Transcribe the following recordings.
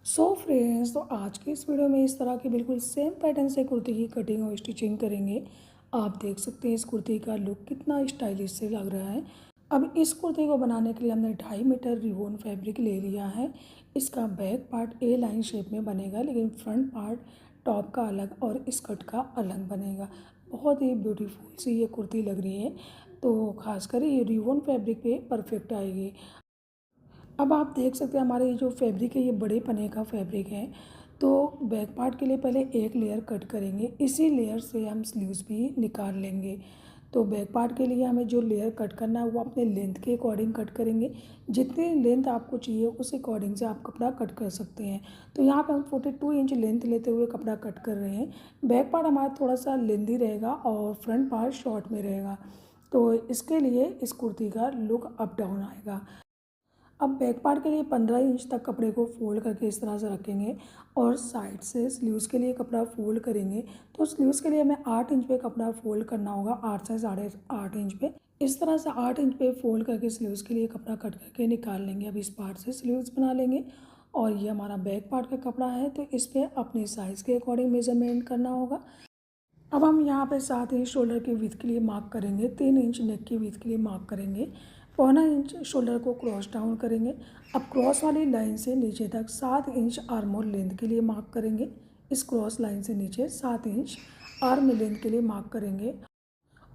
Friends, तो आज की इस वीडियो में इस तरह की बिल्कुल सेम पैटर्न से कुर्ती की कटिंग और स्टिचिंग करेंगे। आप देख सकते हैं इस कुर्ती का लुक कितना स्टाइलिश से लग रहा है। अब इस कुर्ती को बनाने के लिए हमने 2.5 मीटर रिबॉन फैब्रिक ले लिया है। इसका back part A line shape में बनेगा, लेकिन फ्रंट पार्ट टॉप का अलग और स्कर्ट का अलग बनेगा। बहुत ही ब्यूटीफुल सी ये कुर्ती लग रही है, तो खासकर ये रिबॉन फैब्रिक पे परफेक्ट आएगी। अब आप देख सकते हैं हमारे ये जो फैब्रिक है ये बड़े पने का फैब्रिक है। तो बैक पार्ट के लिए पहले एक लेयर कट करेंगे, इसी लेयर से हम स्लीव्स भी निकाल लेंगे। तो बैक पार्ट के लिए हमें जो लेयर कट करना है वो अपने लेंथ के अकॉर्डिंग कट करेंगे। जितनी लेंथ आपको चाहिए उस अकॉर्डिंग से आप कपड़ा कट कर सकते हैं। तो यहाँ पे हम 42 इंच लेंथ लेते हुए कपड़ा कट कर रहे हैं। बैक पार्ट हमारा थोड़ा सा लेंथी रहेगा और फ्रंट पार्ट शॉर्ट में रहेगा। तो इसके लिए इस कुर्ती का लुक अप डाउन आएगा। अब बैक पार्ट के लिए 15 इंच तक कपड़े को फोल्ड करके इस तरह से रखेंगे और साइड से स्लीव्स के लिए कपड़ा फोल्ड करेंगे। तो स्लीव्स के लिए हमें 8 इंच पे कपड़ा फोल्ड करना होगा, 8 से 8.5 इंच पे। इस तरह से 8 इंच पे फोल्ड करके स्लीव्स के लिए कपड़ा कट करके निकाल लेंगे। अब इस पार्ट से स्लीव्स बना लेंगे और ये हमारा बैक पार्ट का कपड़ा है, तो इस पर अपने साइज़ के अकॉर्डिंग मेजरमेंट करना होगा। अब हम यहाँ पे 7 इंच शोल्डर की विड्थ के लिए मार्क करेंगे, 3 इंच नेक की विड्थ के लिए मार्क करेंगे, 1.25 इंच शोल्डर को क्रॉस डाउन करेंगे। अब क्रॉस वाली लाइन से नीचे तक 7 इंच आर्म होल लेंथ के लिए मार्क करेंगे। इस क्रॉस लाइन से नीचे 7 इंच आर्म लेंथ के लिए मार्क करेंगे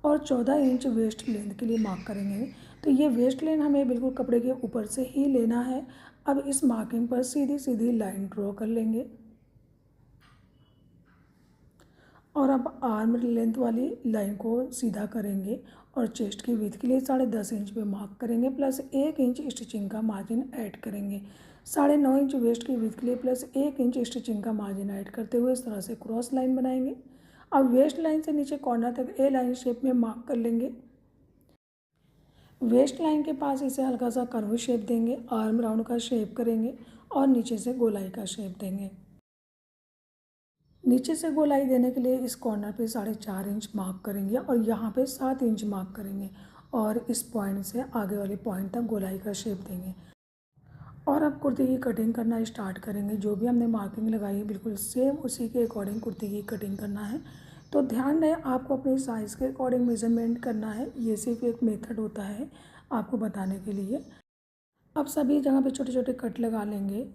और 14 इंच वेस्ट लेंथ के लिए मार्क करेंगे। तो ये वेस्ट लेंथ हमें बिल्कुल कपड़े के ऊपर से ही लेना है। अब इस मार्किंग पर सीधी सीधी लाइन ड्रॉ कर लेंगे और अब आर्म लेंथ वाली लाइन को सीधा करेंगे और चेस्ट की विड्थ के लिए 10.5 इंच पे मार्क करेंगे, प्लस 1 इंच स्टिचिंग का मार्जिन ऐड करेंगे। 9.5 इंच वेस्ट की विड्थ के लिए प्लस 1 इंच स्टिचिंग का मार्जिन ऐड करते हुए इस तरह से क्रॉस लाइन बनाएंगे। अब वेस्ट लाइन से नीचे कॉर्नर तक ए लाइन शेप में मार्क कर लेंगे। वेस्ट लाइन के पास इसे हल्का सा कर्व शेप देंगे, आर्म राउंड का शेप करेंगे और नीचे से गोलाई का शेप देंगे। नीचे से गोलाई देने के लिए इस कॉर्नर पे 4.5 इंच मार्क करेंगे और यहाँ पे 7 इंच मार्क करेंगे और इस पॉइंट से आगे वाले पॉइंट तक गोलाई का शेप देंगे। और अब कुर्ती की कटिंग करना स्टार्ट करेंगे। जो भी हमने मार्किंग लगाई है बिल्कुल सेम उसी के अकॉर्डिंग कुर्ती की कटिंग करना है। तो ध्यान रहे आपको अपने साइज़ के अकॉर्डिंग मेजरमेंट करना है। ये सिर्फ एक मेथड होता है आपको बताने के लिए। अब सभी जगह पे छोटे छोटे कट लगा लेंगे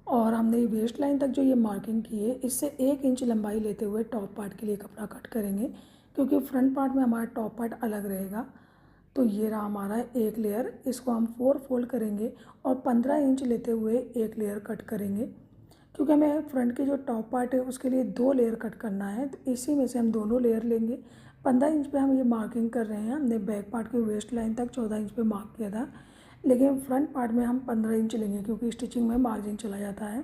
और हमने वेस्ट लाइन तक जो ये मार्किंग की है इससे 1 इंच लंबाई लेते हुए टॉप पार्ट के लिए कपड़ा कट करेंगे, क्योंकि फ्रंट पार्ट में हमारा टॉप पार्ट अलग रहेगा। तो ये रहा हमारा एक लेयर, इसको हम 4 फोल्ड करेंगे और 15 इंच लेते हुए एक लेयर कट करेंगे। क्योंकि हमें फ्रंट की जो टॉप पार्ट है उसके लिए 2 लेयर कट करना है, तो इसी में से हम दोनों लेयर लेंगे। 15 इंच पे हम ये मार्किंग कर रहे हैं। हमने बैक पार्ट की वेस्ट लाइन तक 14 इंच पे मार्क किया था, लेकिन फ्रंट पार्ट में हम 15 इंच लेंगे क्योंकि स्टिचिंग में मार्जिन चला जाता है।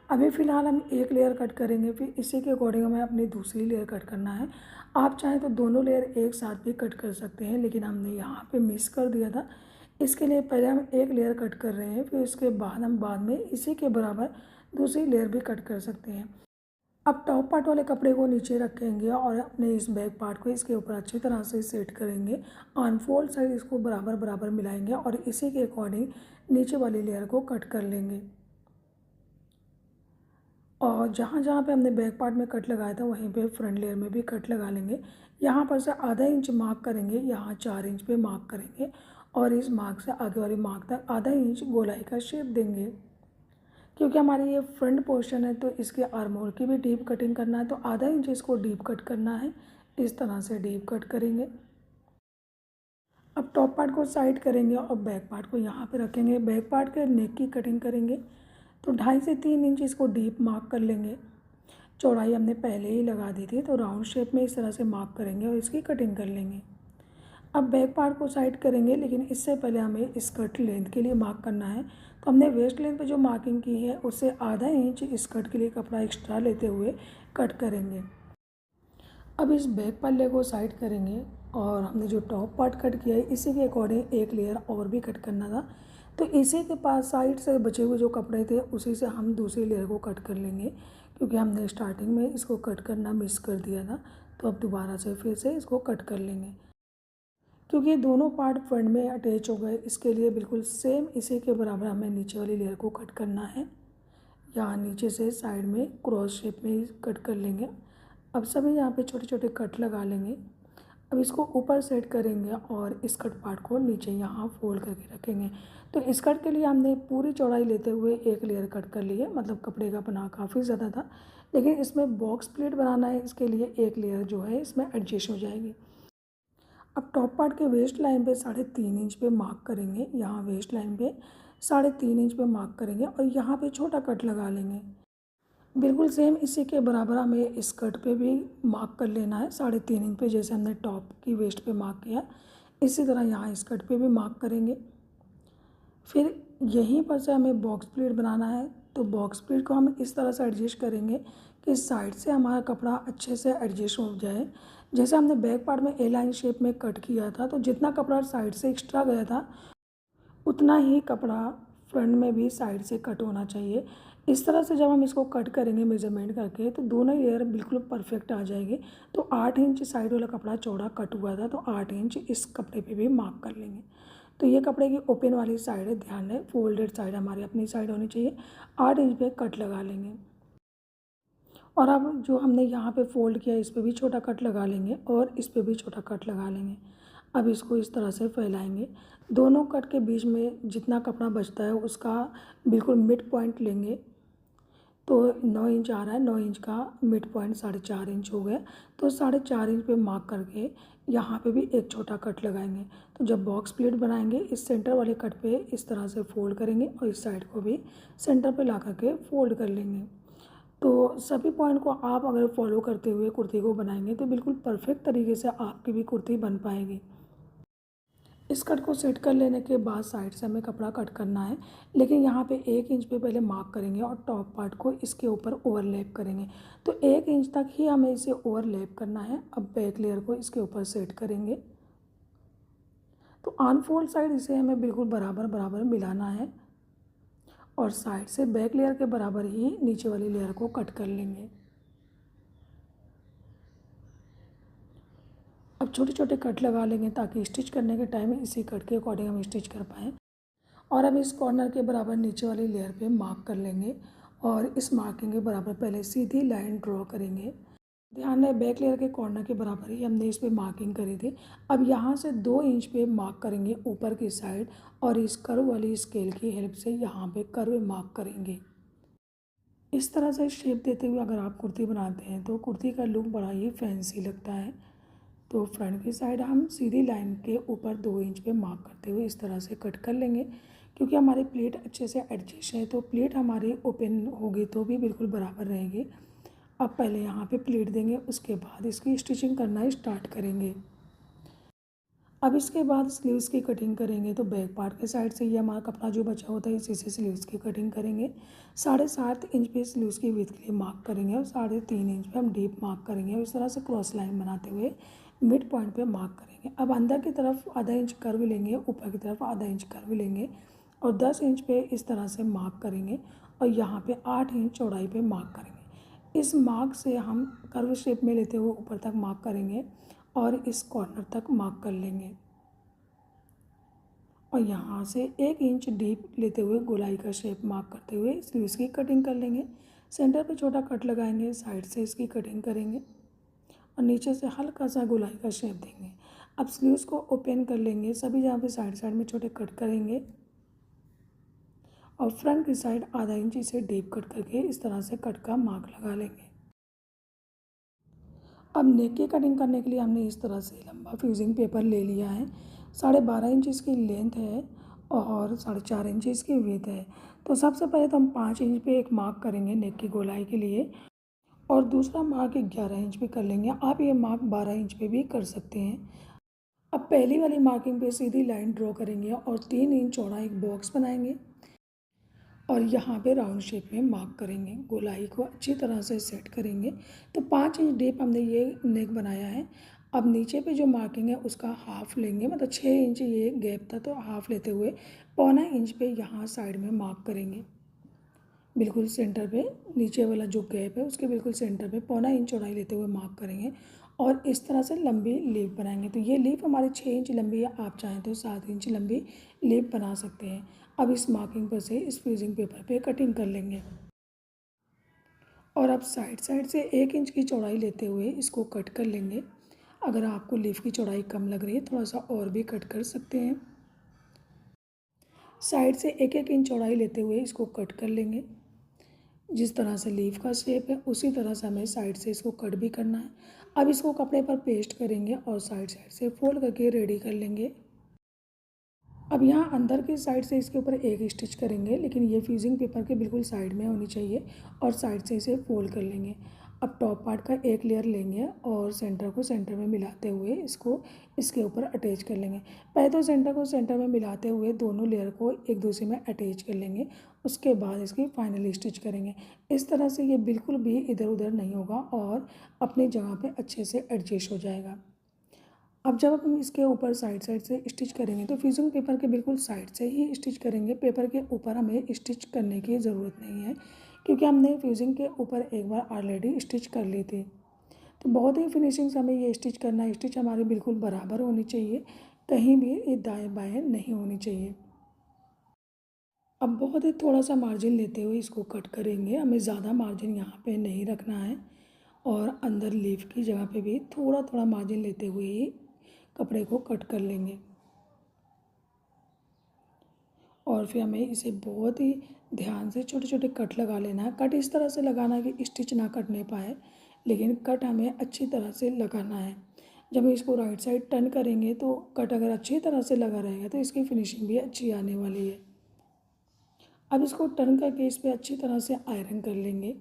अभी फ़िलहाल हम एक लेयर कट करेंगे, फिर इसी के अकॉर्डिंग हमें अपनी दूसरी लेयर कट करना है। आप चाहें तो दोनों लेयर एक साथ भी कट कर सकते हैं, लेकिन हमने यहाँ पे मिस कर दिया था। इसके लिए पहले हम एक लेयर कट कर रहे हैं, फिर उसके बाद हम बाद में इसी के बराबर दूसरी लेयर भी कट कर सकते हैं। अब टॉप पार्ट वाले कपड़े को नीचे रखेंगे और अपने इस बैक पार्ट को इसके ऊपर अच्छी तरह से सेट करेंगे। अनफोल्ड साइड इसको बराबर बराबर मिलाएंगे और इसी के अकॉर्डिंग नीचे वाली लेयर को कट कर लेंगे। और जहाँ जहाँ पे हमने बैक पार्ट में कट लगाया था वहीं पे फ्रंट लेयर में भी कट लगा लेंगे। यहाँ पर से आधा इंच मार्क करेंगे, यहाँ 4 इंच पे मार्क करेंगे और इस मार्क से आगे वाली मार्क तक आधा इंच गोलाई का शेप देंगे। क्योंकि हमारी ये फ्रंट पोर्शन है तो इसके आर्म होल की भी डीप कटिंग करना है, तो आधा इंच इसको डीप कट करना है। इस तरह से डीप कट करेंगे। अब टॉप पार्ट को साइड करेंगे और बैक पार्ट को यहाँ पे रखेंगे। बैक पार्ट के नेक की कटिंग करेंगे, तो 2.5 से 3 इंच इसको डीप मार्क कर लेंगे। चौड़ाई हमने पहले ही लगा दी थी, तो राउंड शेप में इस तरह से मार्क करेंगे और इसकी कटिंग कर लेंगे। अब बैक पार्ट को साइड करेंगे, लेकिन इससे पहले हमें स्कर्ट लेंथ के लिए मार्क करना है। तो हमने वेस्ट लेंथ पे जो मार्किंग की है उससे आधा इंच स्कर्ट के लिए कपड़ा एक्स्ट्रा लेते हुए कट करेंगे। अब इस बैक पल्ले को साइड करेंगे और हमने जो टॉप पार्ट कट किया है इसी के अकॉर्डिंग एक लेयर और भी कट करना था, तो इसी के पास साइड से बचे हुए जो कपड़े थे उसी से हम दूसरी लेयर को कट कर लेंगे, क्योंकि हमने स्टार्टिंग में इसको कट करना मिस कर दिया था। तो अब दोबारा से फिर से इसको कट कर लेंगे। क्योंकि ये दोनों पार्ट फ्रंट में अटैच हो गए, इसके लिए बिल्कुल सेम इसी के बराबर हमें नीचे वाली लेयर को कट करना है। यहाँ नीचे से साइड में क्रॉस शेप में ही कट कर लेंगे। अब सभी यहाँ पे छोटे छोटे कट लगा लेंगे। अब इसको ऊपर सेट करेंगे और स्कर्ट पार्ट को नीचे यहाँ फोल्ड करके रखेंगे। तो स्कर्ट के लिए हमने पूरी चौड़ाई लेते हुए एक लेयर कट कर ली है, मतलब कपड़े का बना काफ़ी ज़्यादा था, लेकिन इसमें बॉक्स प्लेट बनाना है, इसके लिए एक लेयर जो है इसमें एडजस्ट हो जाएगी। अब टॉप पार्ट के वेस्ट लाइन पे 3.5 इंच पे मार्क करेंगे। यहाँ वेस्ट लाइन पे 3.5 इंच पे मार्क करेंगे और यहाँ पे छोटा कट लगा लेंगे। बिल्कुल सेम इसी के बराबर हमें स्कर्ट पे भी मार्क कर लेना है 3.5 इंच पे, जैसे हमने टॉप की वेस्ट पे मार्क किया इसी तरह यहाँ स्कर्ट पे भी मार्क करेंगे। फिर यहीं पर से हमें बॉक्स प्लेट बनाना है, तो बॉक्स प्लेट को हम इस तरह से एडजस्ट करेंगे कि साइड से हमारा कपड़ा अच्छे से एडजस्ट हो जाए। जैसे हमने बैक पार्ट में ए लाइन शेप में कट किया था, तो जितना कपड़ा साइड से एक्स्ट्रा गया था उतना ही कपड़ा फ्रंट में भी साइड से कट होना चाहिए। इस तरह से जब हम इसको कट करेंगे मेज़रमेंट करके, तो दोनों लेयर बिल्कुल परफेक्ट आ जाएगी। तो 8 इंच साइड वाला कपड़ा चौड़ा कट हुआ था, तो 8 इंच इस कपड़े पे भी मार्क कर लेंगे। तो ये कपड़े की ओपन वाली साइड है, ध्यान रहे फोल्डेड साइड हमारी अपनी साइड होनी चाहिए। 8 इंच पे कट लगा लेंगे और अब जो हमने यहाँ पे फोल्ड किया इस पर भी छोटा कट लगा लेंगे और इस पर भी छोटा कट लगा लेंगे। अब इसको इस तरह से फैलाएंगे। दोनों कट के बीच में जितना कपड़ा बचता है उसका बिल्कुल मिड पॉइंट लेंगे। तो 9 इंच आ रहा है, 9 इंच का मिड पॉइंट 4.5 इंच हो गया। तो 4.5 इंच पे मार्क करके यहाँ पे भी एक छोटा कट लगाएंगे। तो जब बॉक्स प्लेट बनाएंगे इस सेंटर वाले कट पे इस तरह से फोल्ड करेंगे और इस साइड को भी सेंटर पे ला करके फोल्ड कर लेंगे। तो सभी पॉइंट को आप अगर फॉलो करते हुए कुर्ती को बनाएंगे तो बिल्कुल परफेक्ट तरीके से आपकी भी कुर्ती बन पाएगी। इस कट को सेट कर लेने के बाद साइड से हमें कपड़ा कट करना है, लेकिन यहाँ पे 1 इंच पे पहले मार्क करेंगे और टॉप पार्ट को इसके ऊपर ओवरलैप करेंगे। तो 1 इंच तक ही हमें इसे ओवरलैप करना है। अब बैक लेयर को इसके ऊपर सेट करेंगे। तो अनफोल्ड साइड इसे हमें बिल्कुल बराबर बराबर मिलाना है और साइड से बैक लेयर के बराबर ही नीचे वाली लेयर को कट कर लेंगे। अब छोटे छोटे कट लगा लेंगे ताकि स्टिच करने के टाइम इसी कट के अकॉर्डिंग हम स्टिच कर पाएँ। और अब इस कॉर्नर के बराबर नीचे वाली लेयर पे मार्क कर लेंगे और इस मार्किंग के बराबर पहले सीधी लाइन ड्रॉ करेंगे। ध्यान रहे बैक लेयर के कॉर्नर के बराबर ही हमने इस पे मार्किंग करी थी। अब यहाँ से 2 इंच पे मार्क करेंगे ऊपर की साइड और इस कर्व वाली स्केल की हेल्प से यहाँ पे कर्व मार्क करेंगे। इस तरह से शेप देते हुए अगर आप कुर्ती बनाते हैं तो कुर्ती का लुक बड़ा ही फैंसी लगता है। तो फ्रंट की साइड हम सीधी लाइन के ऊपर 2 इंच पे मार्क करते हुए इस तरह से कट कर लेंगे। क्योंकि हमारी प्लेट अच्छे से एडजस्ट है तो प्लेट हमारी ओपन होगी तो भी बिल्कुल बराबर रहेगी। अब पहले यहाँ पे प्लेट देंगे, उसके बाद इसकी स्टिचिंग करना स्टार्ट करेंगे। अब इसके बाद स्लीव्स की कटिंग करेंगे। तो बैक पार्ट के साइड से ये हमारा कपड़ा जो बचा होता है इसी से स्लीव्स की कटिंग करेंगे। 7.5 इंच पे स्लीव्स की विड्थ के लिए मार्क करेंगे और 3.5 इंच पे हम डीप मार्क करेंगे और इस तरह से क्रॉस लाइन बनाते हुए मिड पॉइंट पे मार्क करेंगे। अब अंदर की तरफ आधा इंच कर्व लेंगे, ऊपर की तरफ आधा इंच कर्व लेंगे और 10 इंच पे इस तरह से मार्क करेंगे और यहाँ पे 8 इंच चौड़ाई पे मार्क करेंगे। इस मार्क से हम कर्व शेप में लेते हुए ऊपर तक मार्क करेंगे और इस कॉर्नर तक मार्क कर लेंगे और यहाँ से 1 इंच डीप लेते हुए गोलाई का शेप मार्क करते हुए स्लीव्स की कटिंग कर लेंगे। सेंटर पे छोटा कट लगाएंगे, साइड से इसकी कटिंग करेंगे और नीचे से हल्का सा गोलाई का शेप देंगे। अब स्लीव्स को ओपन कर लेंगे, सभी जहाँ पे साइड साइड में छोटे कट करेंगे और फ्रंट की साइड आधा इंच इसे डीप कट करके इस तरह से कट का मार्क लगा लेंगे। अब नेक की कटिंग करने के लिए हमने इस तरह से लंबा फ्यूजिंग पेपर ले लिया है। 12.5 इंच इसकी लेंथ है और 4.5 इंच इसकी विड्थ है। तो सबसे पहले तो हम 5 इंच पे एक मार्क करेंगे नेक की गोलाई के लिए और दूसरा मार्क 11 इंच पे कर लेंगे। आप ये मार्क 12 इंच पे भी कर सकते हैं। अब पहली वाली मार्किंग पे सीधी लाइन ड्रॉ करेंगे और 3 इंच चौड़ा एक बॉक्स बनाएंगे और यहाँ पे राउंड शेप में मार्क करेंगे। गोलाई को अच्छी तरह से सेट करेंगे। तो 5 इंच डीप हमने ये नेक बनाया है। अब नीचे पे जो मार्किंग है उसका हाफ लेंगे, मतलब 6 इंच ये गैप था तो हाफ लेते हुए 1.25 इंच पे यहाँ साइड में मार्क करेंगे। बिल्कुल सेंटर पे नीचे वाला जो गैप है उसके बिल्कुल सेंटर पे 1.25 इंच चौड़ाई लेते हुए मार्क करेंगे और इस तरह से लंबी लीफ बनाएंगे। तो ये लीफ हमारी 6 इंच लंबी है, आप चाहें तो 7 इंच लंबी लीफ बना सकते हैं। अब इस मार्किंग पर से इस फ्रीजिंग पेपर पे कटिंग कर लेंगे और अब साइड साइड से 1 इंच की चौड़ाई लेते हुए इसको कट कर लेंगे। अगर आपको लीफ की चौड़ाई कम लग रही है थोड़ा सा और भी कट कर सकते हैं। साइड से 1-1 इंच चौड़ाई लेते हुए इसको कट कर लेंगे। जिस तरह से लीफ का शेप है उसी तरह से हमें साइड से इसको कट भी करना है। अब इसको कपड़े पर पेस्ट करेंगे और साइड साइड से फोल्ड करके रेडी कर लेंगे। अब यहाँ अंदर की साइड से इसके ऊपर एक स्टिच करेंगे, लेकिन ये फ्यूजिंग पेपर के बिल्कुल साइड में होनी चाहिए और साइड से इसे फोल्ड कर लेंगे। अब टॉप पार्ट का एक लेयर लेंगे और सेंटर को सेंटर में मिलाते हुए इसको इसके ऊपर अटैच कर लेंगे। पहले तो सेंटर को सेंटर में मिलाते हुए दोनों लेयर को एक दूसरे में अटैच कर लेंगे, उसके बाद इसकी फाइनल स्टिच करेंगे। इस तरह से ये बिल्कुल भी इधर उधर नहीं होगा और अपनी जगह पे अच्छे से एडजस्ट हो जाएगा। अब जब हम इसके ऊपर साइड साइड से स्टिच करेंगे तो फ्यूजिंग पेपर के बिल्कुल साइड से ही स्टिच करेंगे। पेपर के ऊपर हमें स्टिच करने की ज़रूरत नहीं है, क्योंकि हमने फ्यूजिंग के ऊपर एक बार ऑलरेडी स्टिच कर ली थी। तो बहुत ही फिनिशिंग से हमें ये स्टिच करना है। स्टिच हमारी बिल्कुल बराबर होनी चाहिए, कहीं भी ये दाएँ बाएँ नहीं होनी चाहिए। अब बहुत ही थोड़ा सा मार्जिन लेते हुए इसको कट करेंगे। हमें ज़्यादा मार्जिन यहाँ पे नहीं रखना है और अंदर लीफ की जगह पे भी थोड़ा थोड़ा मार्जिन लेते हुए ही कपड़े को कट कर लेंगे। और फिर हमें इसे बहुत ही ध्यान से छोटे छोटे कट लगा लेना है। कट इस तरह से लगाना है कि स्टिच ना कटने पाए, लेकिन कट हमें अच्छी तरह से लगाना है। जब हम इसको राइट साइड टर्न करेंगे तो कट अगर अच्छी तरह से लगा रहेगा तो इसकी फिनिशिंग भी अच्छी आने वाली है। अब इसको टर्न करके इस पर अच्छी तरह से आयरन कर लेंगे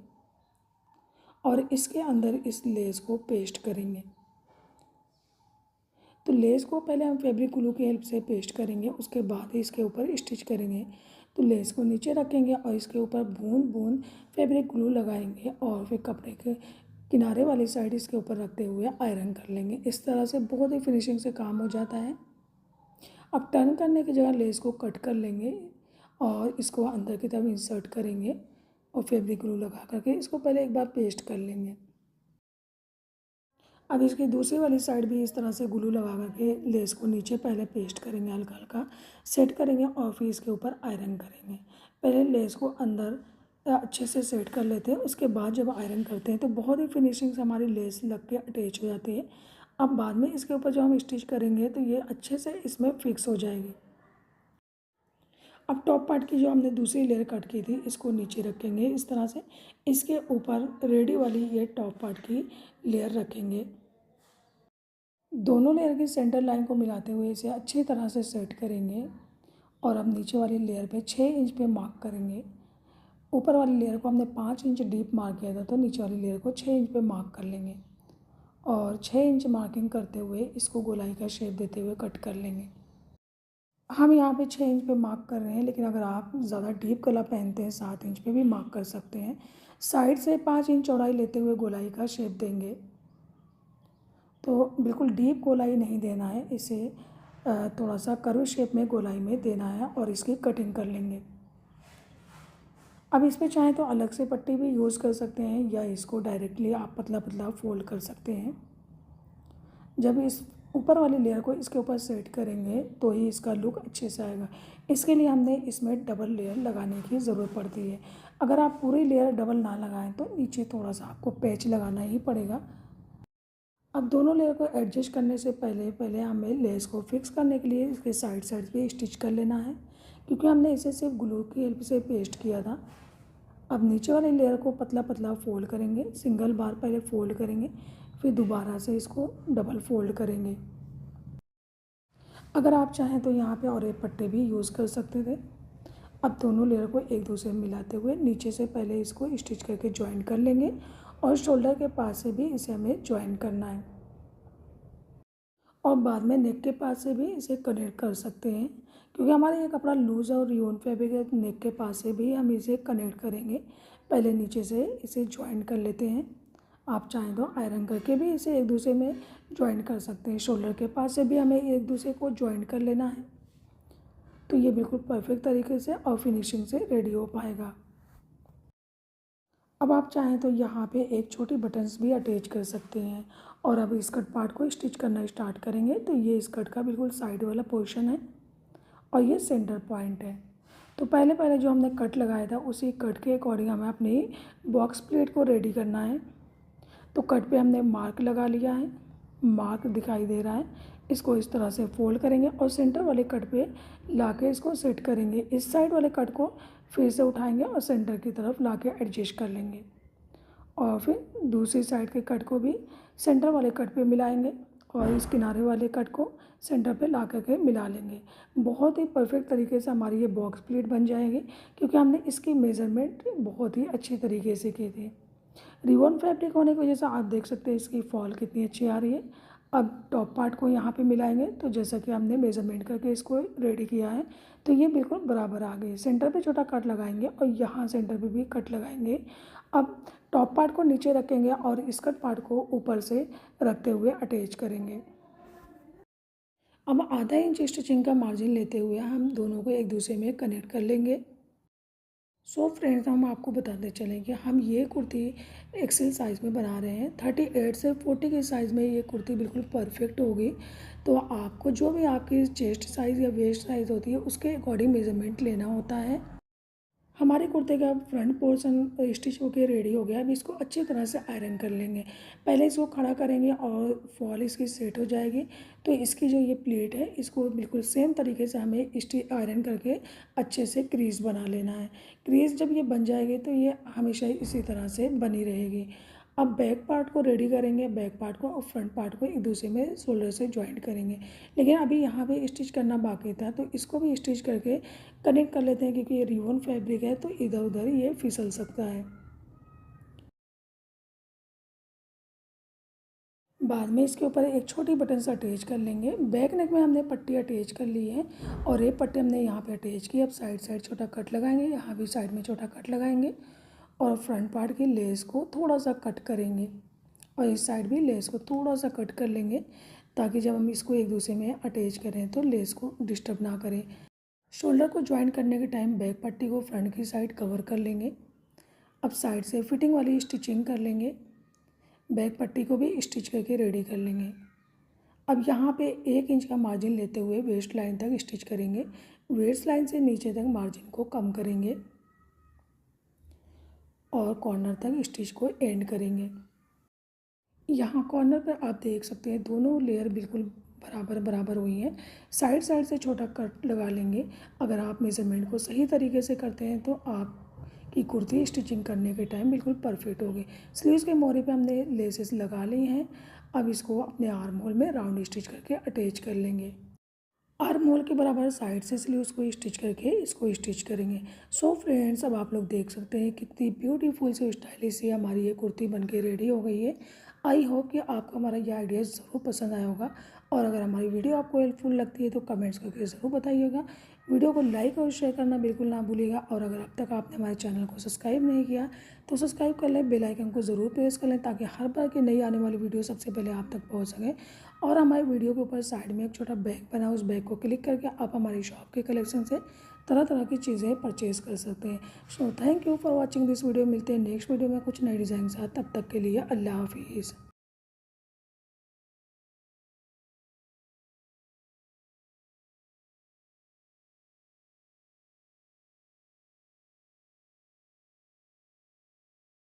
और इसके अंदर इस लेस को पेस्ट करेंगे। तो लेस को पहले हम फैब्रिक ग्लू की हेल्प से पेस्ट करेंगे, उसके बाद ही इसके ऊपर स्टिच करेंगे। तो लेस को नीचे रखेंगे और इसके ऊपर बूंद बूंद फैब्रिक ग्लू लगाएंगे और फिर कपड़े के किनारे वाली साइड इसके ऊपर रखते हुए आयरन कर लेंगे। इस तरह से बहुत ही फिनिशिंग से काम हो जाता है। अब टर्न करने की जगह लेस को कट कर लेंगे और इसको अंदर की तरफ इंसर्ट करेंगे और फैब्रिक ग्लू लगा करके इसको पहले एक बार पेस्ट कर लेंगे। अब इसकी दूसरी वाली साइड भी इस तरह से ग्लू लगा करके लेस को नीचे पहले पेस्ट करेंगे, हल्का हल्का सेट करेंगे और फिर इसके ऊपर आयरन करेंगे। पहले लेस को अंदर अच्छे से सेट कर लेते हैं, उसके बाद जब आयरन करते हैं तो बहुत ही फिनिशिंग से हमारी लेस लग के अटैच हो जाती है। अब बाद में इसके ऊपर जब हम स्टिच करेंगे तो ये अच्छे से इसमें फिक्स हो जाएगी। अब टॉप पार्ट की जो हमने दूसरी लेयर कट की थी इसको नीचे रखेंगे इस तरह से। इसके ऊपर रेडी वाली ये टॉप पार्ट की लेयर रखेंगे। दोनों लेयर की सेंटर लाइन को मिलाते हुए इसे अच्छी तरह से सेट करेंगे और अब नीचे वाली लेयर पे 6 इंच पे मार्क करेंगे। ऊपर वाली लेयर को हमने 5 इंच डीप मार्क किया था, तो नीचे वाली लेयर को 6 इंच पे मार्क कर लेंगे और 6 इंच मार्किंग करते हुए इसको गोलाई का शेप देते हुए कट कर लेंगे। हम यहाँ पे 6 इंच पे मार्क कर रहे हैं, लेकिन अगर आप ज़्यादा डीप गला पहनते हैं 7 इंच पे भी मार्क कर सकते हैं। साइड से 5 इंच चौड़ाई लेते हुए गोलाई का शेप देंगे। तो बिल्कुल डीप गोलाई नहीं देना है, इसे थोड़ा सा कर्व शेप में गोलाई में देना है और इसकी कटिंग कर लेंगे। अब इस पर चाहें तो अलग से पट्टी भी यूज़ कर सकते हैं या इसको डायरेक्टली आप पतला पतला फोल्ड कर सकते हैं। जब इस ऊपर वाली लेयर को इसके ऊपर सेट करेंगे तो ही इसका लुक अच्छे से आएगा। इसके लिए हमने इसमें डबल लेयर लगाने की ज़रूरत पड़ती है। अगर आप पूरी लेयर डबल ना लगाएं तो नीचे थोड़ा सा आपको पैच लगाना ही पड़ेगा। अब दोनों लेयर को एडजस्ट करने से पहले हमें लेस को फिक्स करने के लिए इसके साइड साइड पे स्टिच कर लेना है, क्योंकि हमने इसे सिर्फ ग्लू की हेल्प से पेस्ट किया था। अब नीचे वाली लेयर को पतला पतला फोल्ड करेंगे, सिंगल बार पहले फोल्ड करेंगे, फिर दोबारा से इसको डबल फोल्ड करेंगे। अगर आप चाहें तो यहाँ पे और एक पट्टे भी यूज़ कर सकते थे। अब दोनों लेयर को एक दूसरे में मिलाते हुए नीचे से पहले इसको स्टिच करके ज्वाइन कर लेंगे और शोल्डर के पास से भी इसे हमें ज्वाइन करना है और बाद में नेक के पास से भी इसे कनेक्ट कर सकते हैं, क्योंकि हमारा ये कपड़ा लूज़ और रियोन फैब्रिक है। नेक के पास से भी हम इसे कनेक्ट करेंगे। पहले नीचे से इसे ज्वाइन कर लेते हैं। आप चाहें तो आयरन करके भी इसे एक दूसरे में ज्वाइन कर सकते हैं। शोल्डर के पास से भी हमें एक दूसरे को ज्वाइन कर लेना है, तो ये बिल्कुल परफेक्ट तरीके से और फिनिशिंग से रेडी हो पाएगा। अब आप चाहें तो यहाँ पे एक छोटी बटन्स भी अटैच कर सकते हैं। और अब स्कर्ट पार्ट को स्टिच करना स्टार्ट करेंगे। तो ये स्कर्ट का बिल्कुल साइड वाला पोर्शन है और ये सेंटर पॉइंट है। तो पहले पहले जो हमने कट लगाया था उसी कट के अकॉर्डिंग हमें अपनी बॉक्स प्लेट को रेडी करना है। तो कट पे हमने मार्क लगा लिया है, मार्क दिखाई दे रहा है। इसको इस तरह से फोल्ड करेंगे और सेंटर वाले कट पे लाके इसको सेट करेंगे। इस साइड वाले कट को फिर से उठाएंगे और सेंटर की तरफ लाके एडजस्ट कर लेंगे और फिर दूसरी साइड के कट को भी सेंटर वाले कट पे मिलाएंगे और इस किनारे वाले कट को सेंटर पे ला करके मिला लेंगे। बहुत ही परफेक्ट तरीके से हमारी ये बॉक्स प्लेट बन जाएगी क्योंकि हमने इसकी मेज़रमेंट बहुत ही अच्छी तरीके से की थी। रिबन फैब्रिक होने की वजह से आप देख सकते हैं इसकी फॉल कितनी अच्छी आ रही है। अब टॉप पार्ट को यहाँ पे मिलाएंगे तो जैसा कि हमने मेज़रमेंट करके इसको रेडी किया है तो ये बिल्कुल बराबर आ गई। सेंटर पे छोटा कट लगाएंगे और यहाँ सेंटर पे भी कट लगाएंगे। अब टॉप पार्ट को नीचे रखेंगे और स्कर्ट पार्ट को ऊपर से रखते हुए अटैच करेंगे। अब आधा इंच स्टिचिंग का मार्जिन लेते हुए हम दोनों को एक दूसरे में कनेक्ट कर लेंगे। सो फ्रेंड्स, हम आपको बताते चलें कि हम ये कुर्ती एक्सेल साइज़ में बना रहे हैं। 38 से 40 के साइज़ में ये कुर्ती बिल्कुल परफेक्ट होगी। तो आपको जो भी आपकी चेस्ट साइज़ या वेस्ट साइज़ होती है उसके अकॉर्डिंग मेज़रमेंट लेना होता है। हमारे कुर्ते का फ्रंट पोर्शन स्टिच होके रेडी हो गया। अब इसको अच्छी तरह से आयरन कर लेंगे। पहले इसको खड़ा करेंगे और फॉल इसकी सेट हो जाएगी। तो इसकी जो ये प्लेट है इसको बिल्कुल सेम तरीके से हमें स्टिच आयरन करके अच्छे से क्रीज बना लेना है। क्रीज जब ये बन जाएगी तो ये हमेशा इसी तरह से बनी रहेगी। अब बैक पार्ट को रेडी करेंगे। बैक पार्ट को और फ्रंट पार्ट को एक दूसरे में शोल्डर से ज्वाइंट करेंगे। लेकिन अभी यहाँ पे स्टिच करना बाकी था तो इसको भी स्टिच करके कनेक्ट कर लेते हैं क्योंकि ये रिबन फैब्रिक है तो इधर उधर ये फिसल सकता है। बाद में इसके ऊपर एक छोटी बटन से अटैच कर लेंगे। बैक नेक में हमने पट्टी अटैच कर ली है और एक पट्टी हमने यहाँ पे अटैच की। अब साइड साइड छोटा कट लगाएंगे, यहाँ भी साइड में छोटा कट लगाएंगे और फ्रंट पार्ट की लेस को थोड़ा सा कट करेंगे और इस साइड भी लेस को थोड़ा सा कट कर लेंगे ताकि जब हम इसको एक दूसरे में अटैच करें तो लेस को डिस्टर्ब ना करें। शोल्डर को ज्वाइन करने के टाइम बैक पट्टी को फ्रंट की साइड कवर कर लेंगे। अब साइड से फिटिंग वाली स्टिचिंग कर लेंगे। बैक पट्टी को भी स्टिच करके रेडी कर लेंगे। अब यहाँ पे 1 इंच का मार्जिन लेते हुए वेस्ट लाइन तक स्टिच करेंगे। वेस्ट लाइन से नीचे तक मार्जिन को कम करेंगे और कॉर्नर तक स्टिच को एंड करेंगे। यहाँ कॉर्नर पर आप देख सकते हैं दोनों लेयर बिल्कुल बराबर बराबर हुई हैं। साइड साइड से छोटा कट लगा लेंगे। अगर आप मेज़रमेंट को सही तरीके से करते हैं तो आपकी कुर्ती स्टिचिंग करने के टाइम बिल्कुल परफेक्ट होगी। स्लीव्स के मोहरे पे हमने लेसेस लगा ली हैं। अब इसको अपने आर्म होल में राउंड स्टिच करके अटैच कर लेंगे। आर्म होल के बराबर साइड से स्लीव्स को स्टिच करके इसको स्टिच करेंगे। सो फ्रेंड्स, अब आप लोग देख सकते हैं कितनी ब्यूटीफुल से स्टाइलिश से हमारी ये कुर्ती बनके रेडी हो गई है। आई होप कि आपको हमारा ये आइडिया ज़रूर पसंद आया होगा और अगर हमारी वीडियो आपको हेल्पफुल लगती है तो कमेंट्स करके ज़रूर बताइएगा। वीडियो को लाइक और शेयर करना बिल्कुल ना भूलिएगा और अगर अब तक आपने हमारे चैनल को सब्सक्राइब नहीं किया तो सब्सक्राइब कर लें, बेल आइकन को ज़रूर प्रेस कर लें ताकि हर बार की नई आने वाली वीडियो सबसे पहले आप तक पहुंच सके। और हमारी वीडियो के ऊपर साइड में एक छोटा बैग बना, उस बैग को क्लिक करके आप हमारी शॉप के कलेक्शन से तरह तरह की चीज़ें परचेज़ कर सकते हैं। So thank you for watching this video. मिलते हैं नेक्स्ट वीडियो में कुछ नए डिज़ाइन के साथ। तब तक के लिए अल्लाह हाफिज़।